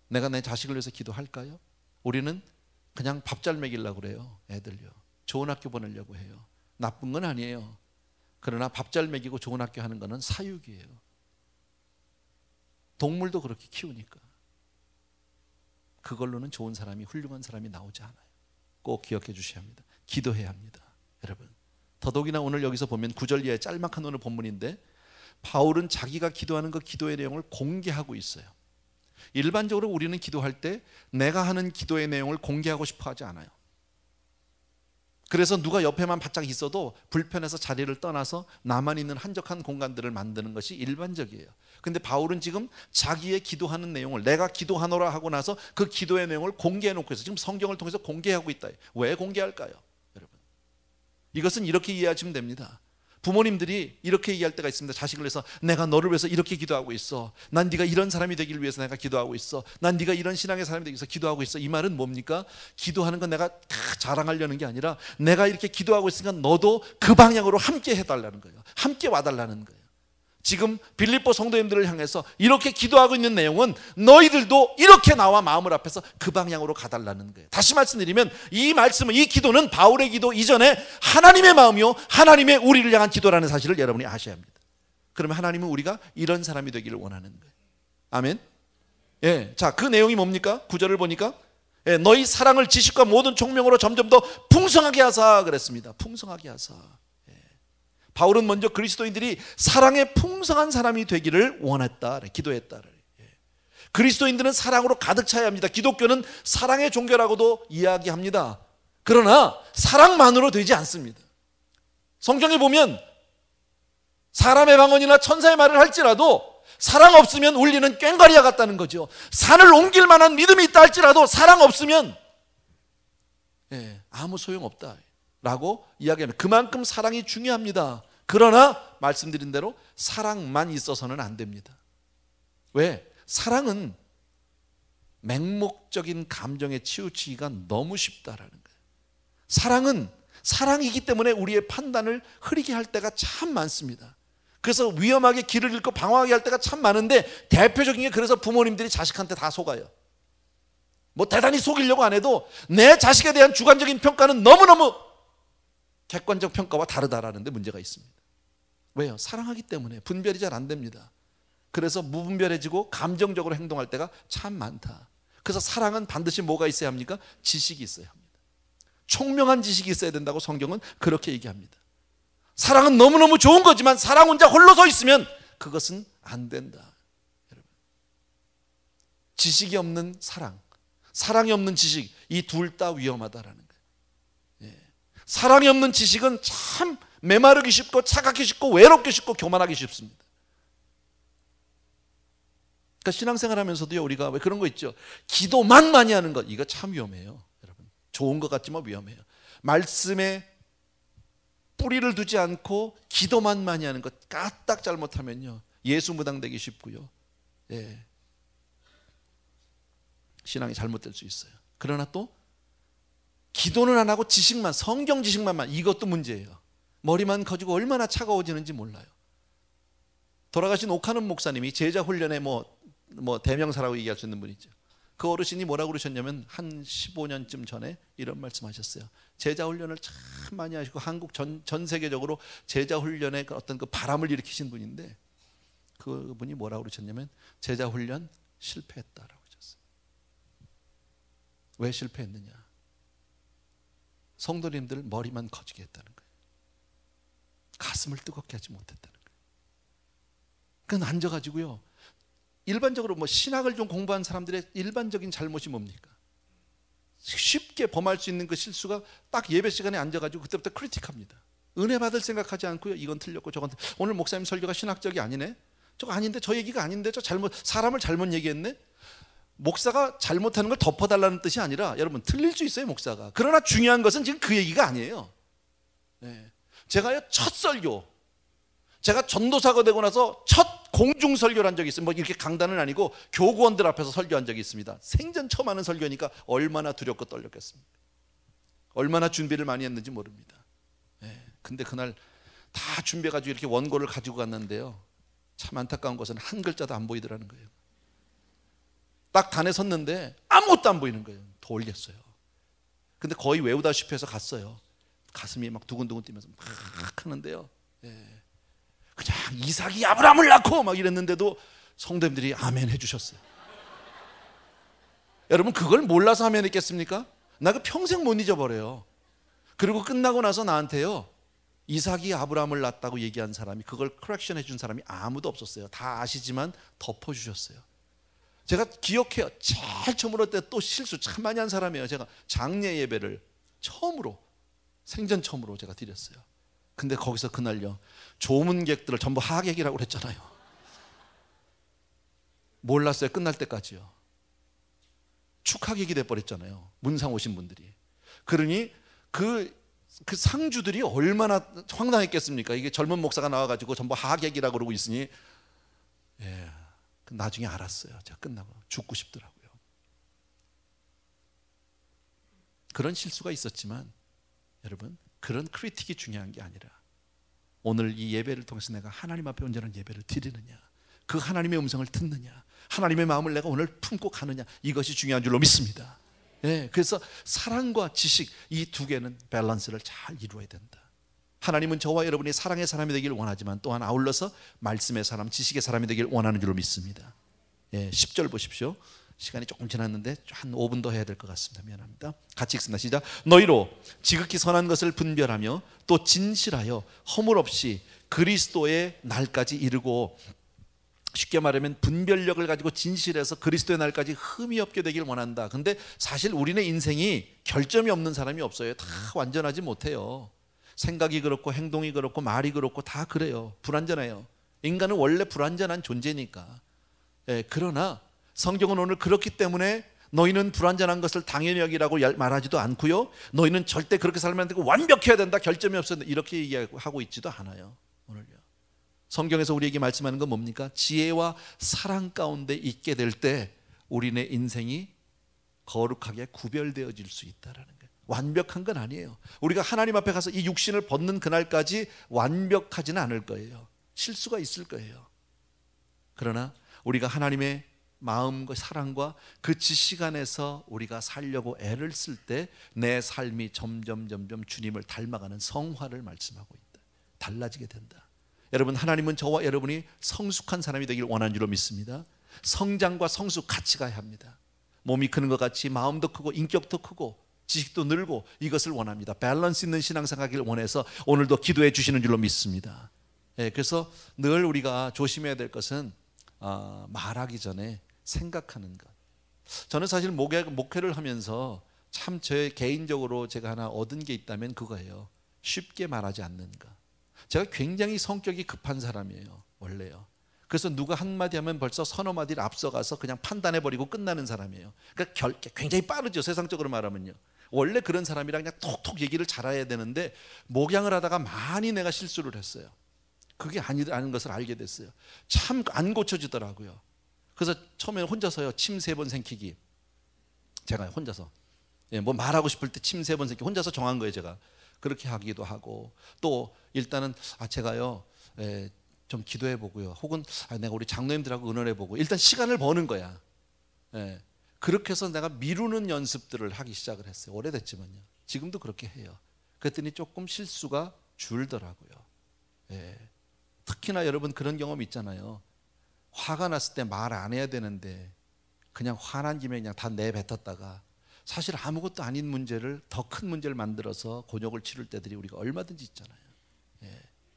내가 내 자식을 위해서 기도할까요? 우리는 그냥 밥 잘 먹이려고 그래요. 애들요. 좋은 학교 보내려고 해요. 나쁜 건 아니에요. 그러나 밥 잘 먹이고 좋은 학교 하는 거는 사육이에요. 동물도 그렇게 키우니까. 그걸로는 좋은 사람이, 훌륭한 사람이 나오지 않아요. 꼭 기억해 주셔야 합니다. 기도해야 합니다. 여러분, 더더욱이나 오늘 여기서 보면 9절 이하의 짤막한 오늘 본문인데, 바울은 자기가 기도하는 그 기도의 내용을 공개하고 있어요. 일반적으로 우리는 기도할 때 내가 하는 기도의 내용을 공개하고 싶어 하지 않아요. 그래서 누가 옆에만 바짝 있어도 불편해서 자리를 떠나서 나만 있는 한적한 공간들을 만드는 것이 일반적이에요. 근데 바울은 지금 자기의 기도하는 내용을, 내가 기도하노라 하고 나서 그 기도의 내용을 공개해 놓고 있어요. 지금 성경을 통해서 공개하고 있다. 왜 공개할까요? 여러분, 이것은 이렇게 이해하시면 됩니다. 부모님들이 이렇게 얘기할 때가 있습니다. 자식을 위해서, 내가 너를 위해서 이렇게 기도하고 있어. 난 네가 이런 사람이 되기를 위해서 내가 기도하고 있어. 난 네가 이런 신앙의 사람이 되기 위해서 기도하고 있어. 이 말은 뭡니까? 기도하는 건 내가 다 자랑하려는 게 아니라, 내가 이렇게 기도하고 있으니까 너도 그 방향으로 함께 해달라는 거예요. 함께 와달라는 거예요. 지금 빌립보 성도님들을 향해서 이렇게 기도하고 있는 내용은 너희들도 이렇게 나와 마음을 합해서 그 방향으로 가달라는 거예요. 다시 말씀드리면, 이 말씀은, 이 기도는 바울의 기도 이전에 하나님의 마음이요, 하나님의 우리를 향한 기도라는 사실을 여러분이 아셔야 합니다. 그러면 하나님은 우리가 이런 사람이 되기를 원하는 거예요. 아멘. 예, 자, 그 내용이 뭡니까? 9절을 보니까, 예, 너희 사랑을 지식과 모든 총명으로 점점 더 풍성하게 하사 그랬습니다. 풍성하게 하사. 바울은 먼저 그리스도인들이 사랑에 풍성한 사람이 되기를 원했다, 기도했다. 그리스도인들은 사랑으로 가득 차야 합니다. 기독교는 사랑의 종교라고도 이야기합니다. 그러나 사랑만으로 되지 않습니다. 성경에 보면 사람의 방언이나 천사의 말을 할지라도 사랑 없으면 울리는 꽹과리와 같다는 거죠. 산을 옮길 만한 믿음이 있다 할지라도 사랑 없으면 아무 소용없다 라고 이야기합니다. 그만큼 사랑이 중요합니다. 그러나 말씀드린 대로 사랑만 있어서는 안 됩니다. 왜? 사랑은 맹목적인 감정에 치우치기가 너무 쉽다라는 거예요. 사랑은 사랑이기 때문에 우리의 판단을 흐리게 할 때가 참 많습니다. 그래서 위험하게 길을 잃고 방황하게 할 때가 참 많은데, 대표적인 게, 그래서 부모님들이 자식한테 다 속아요. 뭐 대단히 속이려고 안 해도 내 자식에 대한 주관적인 평가는 너무너무 객관적 평가와 다르다라는 데 문제가 있습니다. 왜요? 사랑하기 때문에 분별이 잘 안 됩니다. 그래서 무분별해지고 감정적으로 행동할 때가 참 많다. 그래서 사랑은 반드시 뭐가 있어야 합니까? 지식이 있어야 합니다. 총명한 지식이 있어야 된다고 성경은 그렇게 얘기합니다. 사랑은 너무너무 좋은 거지만 사랑 혼자 홀로 서 있으면 그것은 안 된다. 여러분, 지식이 없는 사랑, 사랑이 없는 지식, 이 둘 다 위험하다라는 거예요. 예. 사랑이 없는 지식은 참 메마르기 쉽고 차갑기 쉽고 외롭기 쉽고 교만하기 쉽습니다. 그러니까 신앙생활하면서도요, 우리가 왜 그런 거 있죠? 기도만 많이 하는 것, 이거 참 위험해요, 여러분. 좋은 것 같지만 위험해요. 말씀에 뿌리를 두지 않고 기도만 많이 하는 것, 까딱 잘못하면요, 예수 무당되기 쉽고요, 예, 신앙이 잘못될 수 있어요. 그러나 또 기도는 안 하고 지식만, 성경 지식만, 이것도 문제예요. 머리만 커지고 얼마나 차가워지는지 몰라요. 돌아가신 오카는 목사님이 제자 훈련의 대명사라고 얘기할 수 있는 분이죠. 그 어르신이 뭐라고 그러셨냐면 한 15년쯤 전에 이런 말씀하셨어요. 제자 훈련을 참 많이 하시고 한국 전 세계적으로 제자 훈련의 어떤 그 바람을 일으키신 분인데, 그분이 뭐라고 그러셨냐면 제자 훈련 실패했다라고 하셨어요. 왜 실패했느냐? 성도님들 머리만 커지게 했다는 거예요. 가슴을 뜨겁게 하지 못했다는 거예요. 그건 앉아가지고요, 일반적으로 신학을 좀 공부한 사람들의 일반적인 잘못이 뭡니까? 쉽게 범할 수 있는 그 실수가 딱 예배 시간에 앉아가지고 그때부터 크리틱합니다. 은혜 받을 생각하지 않고요, 이건 틀렸고 저건 오늘 목사님 설교가 신학적이 아니네, 저거 아닌데, 저 얘기가 아닌데, 저 사람을 잘못 얘기했네. 목사가 잘못하는 걸 덮어달라는 뜻이 아니라, 여러분, 틀릴 수 있어요, 목사가. 그러나 중요한 것은 지금 그 얘기가 아니에요. 네. 제가요, 첫 설교, 제가 전도사가 되고 나서 첫 공중 설교를 한 적이 있어요. 이렇게 강단은 아니고 교구원들 앞에서 설교한 적이 있습니다. 생전 처음 하는 설교니까 얼마나 두렵고 떨렸겠습니까? 얼마나 준비를 많이 했는지 모릅니다. 네. 근데 그날 다 준비해가지고 이렇게 원고를 가지고 갔는데요, 참 안타까운 것은 한 글자도 안 보이더라는 거예요. 딱 단에 섰는데 아무것도 안 보이는 거예요. 돌렸어요. 근데 거의 외우다시피 해서 갔어요. 가슴이 막 두근두근 뛰면서 막 하는데요, 예, 그냥 이삭이 아브라함을 낳고 막 이랬는데도 성도님들이 아멘 해주셨어요. 여러분, 그걸 몰라서 아멘 했겠습니까? 나 그 평생 못 잊어버려요. 그리고 끝나고 나서 나한테요, 이삭이 아브라함을 낳았다고 얘기한 사람이, 그걸 커렉션 해준 사람이 아무도 없었어요. 다 아시지만 덮어주셨어요. 제가 기억해요. 제일 처음으로 때 또 실수 참 많이 한 사람이에요. 제가 장례 예배를 생전 처음으로 제가 드렸어요. 근데 거기서 그날요, 조문객들을 전부 하객이라고 그랬잖아요. 몰랐어요, 끝날 때까지요. 축하객이 돼버렸잖아요, 문상 오신 분들이. 그러니 그 상주들이 얼마나 황당했겠습니까? 이게 젊은 목사가 나와가지고 전부 하객이라고 그러고 있으니, 예, 나중에 알았어요. 제가 끝나고 죽고 싶더라고요. 그런 실수가 있었지만 여러분, 그런 크리틱이 중요한 게 아니라 오늘 이 예배를 통해서 내가 하나님 앞에 온전한 예배를 드리느냐, 그 하나님의 음성을 듣느냐, 하나님의 마음을 내가 오늘 품고 가느냐, 이것이 중요한 줄로 믿습니다. 예, 그래서 사랑과 지식, 이 두 개는 밸런스를 잘 이루어야 된다. 하나님은 저와 여러분이 사랑의 사람이 되기를 원하지만 또한 아울러서 말씀의 사람, 지식의 사람이 되기를 원하는 줄로 믿습니다. 예, 10절 보십시오. 시간이 조금 지났는데 한 5분 더 해야 될 것 같습니다. 미안합니다. 같이 읽습니다. 시작. 너희로 지극히 선한 것을 분별하며 또 진실하여 허물 없이 그리스도의 날까지 이르고, 쉽게 말하면 분별력을 가지고 진실해서 그리스도의 날까지 흠이 없게 되길 원한다. 근데 사실 우리네 인생이 결점이 없는 사람이 없어요. 다 완전하지 못해요. 생각이 그렇고 행동이 그렇고 말이 그렇고 다 그래요. 불완전해요. 인간은 원래 불완전한 존재니까. 예, 그러나 성경은 오늘 그렇기 때문에 너희는 불완전한 것을 당연히 여기라고 말하지도 않고요, 너희는 절대 그렇게 살면 안 되고 완벽해야 된다, 결점이 없어야 된다, 이렇게 얘기하고 있지도 않아요. 오늘요, 성경에서 우리에게 말씀하는 건 뭡니까? 지혜와 사랑 가운데 있게 될 때 우리네 인생이 거룩하게 구별되어질 수 있다라는 거예요. 완벽한 건 아니에요. 우리가 하나님 앞에 가서 이 육신을 벗는 그날까지 완벽하지는 않을 거예요. 실수가 있을 거예요. 그러나 우리가 하나님의 마음과 사랑과 그 지식 안에서 우리가 살려고 애를 쓸 때 내 삶이 점점 주님을 닮아가는 성화를 말씀하고 있다. 달라지게 된다. 여러분, 하나님은 저와 여러분이 성숙한 사람이 되길 원하는 줄로 믿습니다. 성장과 성숙 같이 가야 합니다. 몸이 크는 것 같이 마음도 크고 인격도 크고 지식도 늘고, 이것을 원합니다. 밸런스 있는 신앙생활하기를 원해서 오늘도 기도해 주시는 줄로 믿습니다. 예, 그래서 늘 우리가 조심해야 될 것은 말하기 전에 생각하는 것. 저는 사실 목회를 하면서 참 제 개인적으로 제가 하나 얻은 게 있다면 그거예요. 쉽게 말하지 않는 거. 제가 굉장히 성격이 급한 사람이에요, 원래요. 그래서 누가 한마디 하면 벌써 서너 마디를 앞서가서 그냥 판단해버리고 끝나는 사람이에요. 그러니까 굉장히 빠르죠, 세상적으로 말하면요. 원래 그런 사람이랑 그냥 톡톡 얘기를 잘해야 되는데 목양을 하다가 많이 내가 실수를 했어요. 그게 아닌 것을 알게 됐어요. 참 안 고쳐지더라고요. 그래서 처음에는 혼자서요, 침 3번 생기기. 제가 혼자서 뭐 말하고 싶을 때 침 3번 생기기 혼자서 정한 거예요. 제가 그렇게 하기도 하고, 또 일단은 제가요 좀 기도해 보고요, 혹은 내가 우리 장로님들하고 의논해 보고, 일단 시간을 버는 거야. 그렇게 해서 내가 미루는 연습들을 하기 시작을 했어요. 오래됐지만요. 지금도 그렇게 해요. 그랬더니 조금 실수가 줄더라고요. 특히나 여러분 그런 경험 있잖아요. 화가 났을 때 말 안 해야 되는데 그냥 화난 김에 그냥 다 내뱉었다가 사실 아무것도 아닌 문제를, 더 큰 문제를 만들어서 곤욕을 치를 때들이 우리가 얼마든지 있잖아요.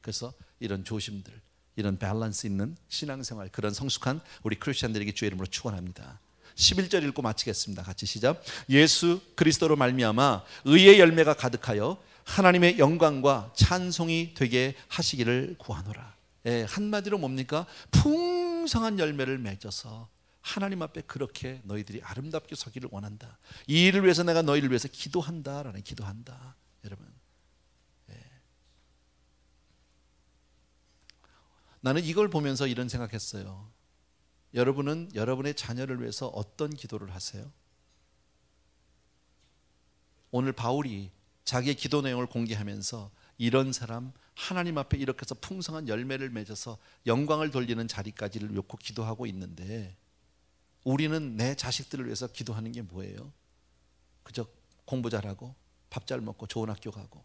그래서 이런 조심들, 이런 밸런스 있는 신앙생활, 그런 성숙한 우리 크리스천들에게 주의 이름으로 축원합니다. 11절 읽고 마치겠습니다. 같이 시작. 예수 그리스도로 말미암아 의의 열매가 가득하여 하나님의 영광과 찬송이 되게 하시기를 구하노라. 한마디로 뭡니까? 풍성한 열매를 맺어서 하나님 앞에 그렇게 너희들이 아름답게 서기를 원한다. 이 일을 위해서 내가 너희를 위해서 기도한다라는, 기도한다. 여러분, 나는 이걸 보면서 이런 생각했어요. 여러분은 여러분의 자녀를 위해서 어떤 기도를 하세요? 오늘 바울이 자기의 기도 내용을 공개하면서 이런 사람, 하나님 앞에 이렇게 해서 풍성한 열매를 맺어서 영광을 돌리는 자리까지를 놓고 기도하고 있는데, 우리는 내 자식들을 위해서 기도하는 게 뭐예요? 그저 공부 잘하고 밥 잘 먹고 좋은 학교 가고,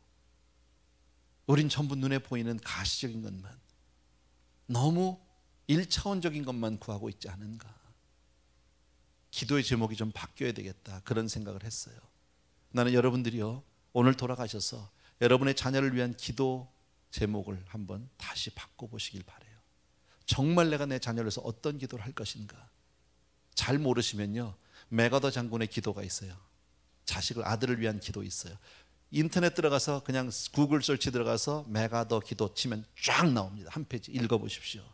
우린 전부 눈에 보이는 가시적인 것만, 너무 1차원적인 것만 구하고 있지 않은가. 기도의 제목이 좀 바뀌어야 되겠다, 그런 생각을 했어요. 나는 여러분들이요, 오늘 돌아가셔서 여러분의 자녀를 위한 기도 제목을 한번 다시 바꿔보시길 바라요. 정말 내가 내 자녀를 위해서 어떤 기도를 할 것인가. 잘 모르시면요, 메가더 장군의 기도가 있어요. 자식을, 아들을 위한 기도 있어요. 인터넷 들어가서 그냥 구글 설치 들어가서 메가더 기도 치면 쫙 나옵니다. 한 페이지 읽어보십시오.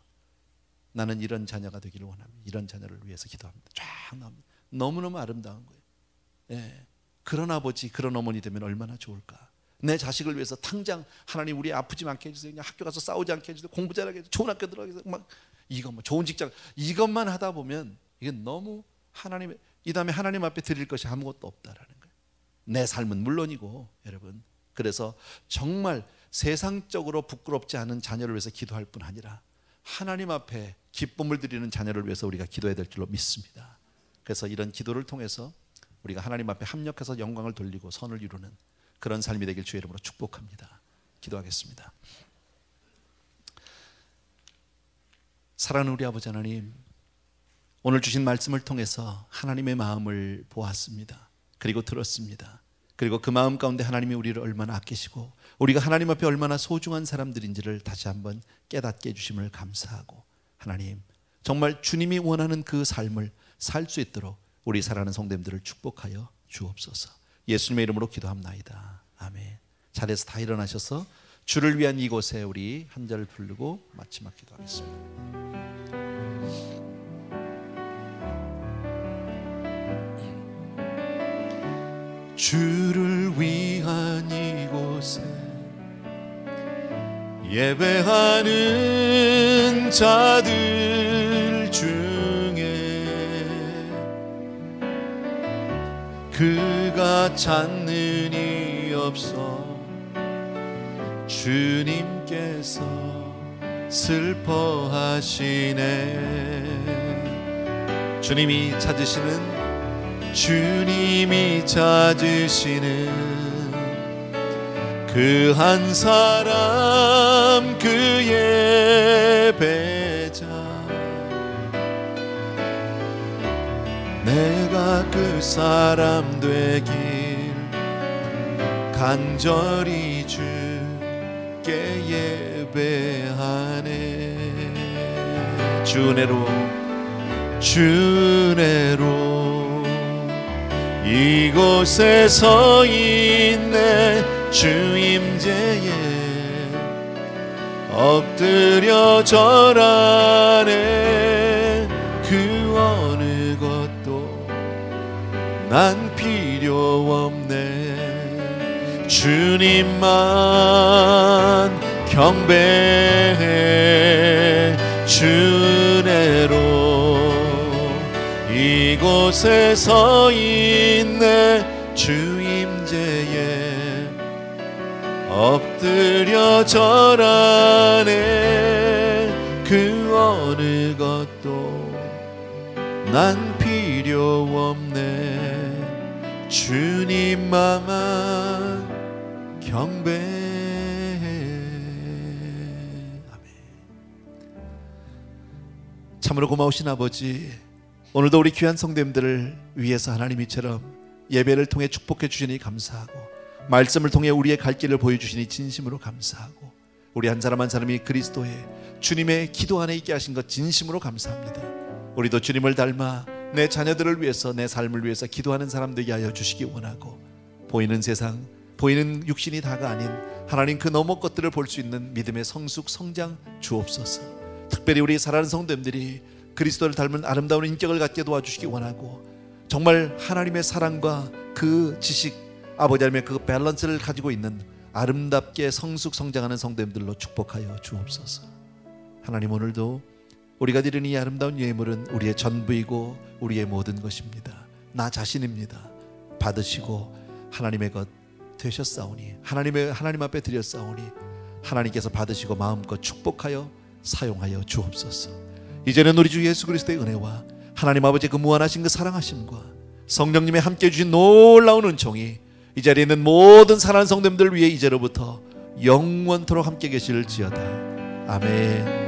나는 이런 자녀가 되기를 원합니다. 이런 자녀를 위해서 기도합니다. 쫙 나옵니다. 너무너무 아름다운 거예요. 그런 아버지, 그런 어머니 되면 얼마나 좋을까. 내 자식을 위해서 당장 하나님 우리 아프지 않게 해주세요. 그냥 학교 가서 싸우지 않게 해주세요. 공부 잘하게 해주세요. 좋은 학교 들어가게 해주세요. 막 이것만, 좋은 직장, 이것만 하다 보면 이게 너무 하나님의, 이 다음에 하나님 앞에 드릴 것이 아무것도 없다라는 거예요. 내 삶은 물론이고, 여러분, 그래서 정말 세상적으로 부끄럽지 않은 자녀를 위해서 기도할 뿐 아니라 하나님 앞에 기쁨을 드리는 자녀를 위해서 우리가 기도해야 될 줄로 믿습니다. 그래서 이런 기도를 통해서 우리가 하나님 앞에 합력해서 영광을 돌리고 선을 이루는 그런 삶이 되길 주의 이름으로 축복합니다. 기도하겠습니다. 사랑하는 우리 아버지 하나님, 오늘 주신 말씀을 통해서 하나님의 마음을 보았습니다. 그리고 들었습니다. 그리고 그 마음 가운데 하나님이 우리를 얼마나 아끼시고 우리가 하나님 앞에 얼마나 소중한 사람들인지를 다시 한번 깨닫게 해주심을 감사하고, 하나님 정말 주님이 원하는 그 삶을 살 수 있도록 우리 사랑하는 성도님들을 축복하여 주옵소서. 예수님의 이름으로 기도합나이다. 아멘. 자리에서 다 일어나셔서 주를 위한 이곳에 우리 한 절 부르고 마지막 기도하겠습니다. 주를 위한 이곳에 예배하는 자들 중에 그가 찾는 이 없어 주님께서 슬퍼하시네. 주님이 찾으시는 그 한 사람, 그 예배자, 내가 그 사람 되길 간절히 주께 예배하네. 주 은혜로 이곳에 서 있네 주 임재에 엎드려 절하네 그 어느 것도 난 필요 없네 주님만 경배해 주 은혜로 이곳에 서 있네 주 임재에 엎드려 절하네 그 어느 것도 난 필요 없네 주님만 경배해. 참으로 고마우신 아버지, 오늘도 우리 귀한 성도님들을 위해서 하나님 이처럼 예배를 통해 축복해 주시니 감사하고 말씀을 통해 우리의 갈 길을 보여주시니 진심으로 감사하고 우리 한 사람 한 사람이 그리스도의 주님의 기도 안에 있게 하신 것 진심으로 감사합니다. 우리도 주님을 닮아 내 자녀들을 위해서 내 삶을 위해서 기도하는 사람 되게 하여 주시기 원하고 보이는 세상 보이는 육신이 다가 아닌 하나님 그 너머 것들을 볼 수 있는 믿음의 성숙 성장 주옵소서. 특별히 우리 사랑하는 성도님들이 그리스도를 닮은 아름다운 인격을 갖게 도와주시기 원하고 정말 하나님의 사랑과 그 지식 아버지 하나님의 그 밸런스를 가지고 있는 아름답게 성숙 성장하는 성도님들로 축복하여 주옵소서. 하나님 오늘도 우리가 드리는 이 아름다운 예물은 우리의 전부이고 우리의 모든 것입니다. 나 자신입니다. 받으시고 하나님의 것 되셨사오니 하나님 앞에 드렸사오니 하나님께서 받으시고 마음껏 축복하여 사용하여 주옵소서. 이제는 우리 주 예수 그리스도의 은혜와 하나님 아버지의 그 무한하신 그 사랑하심과 성령님의 함께해 주신 놀라운 은총이 이 자리에 있는 모든 사랑하는 성도님들 위해 이제로부터 영원토록 함께 계실지어다. 아멘.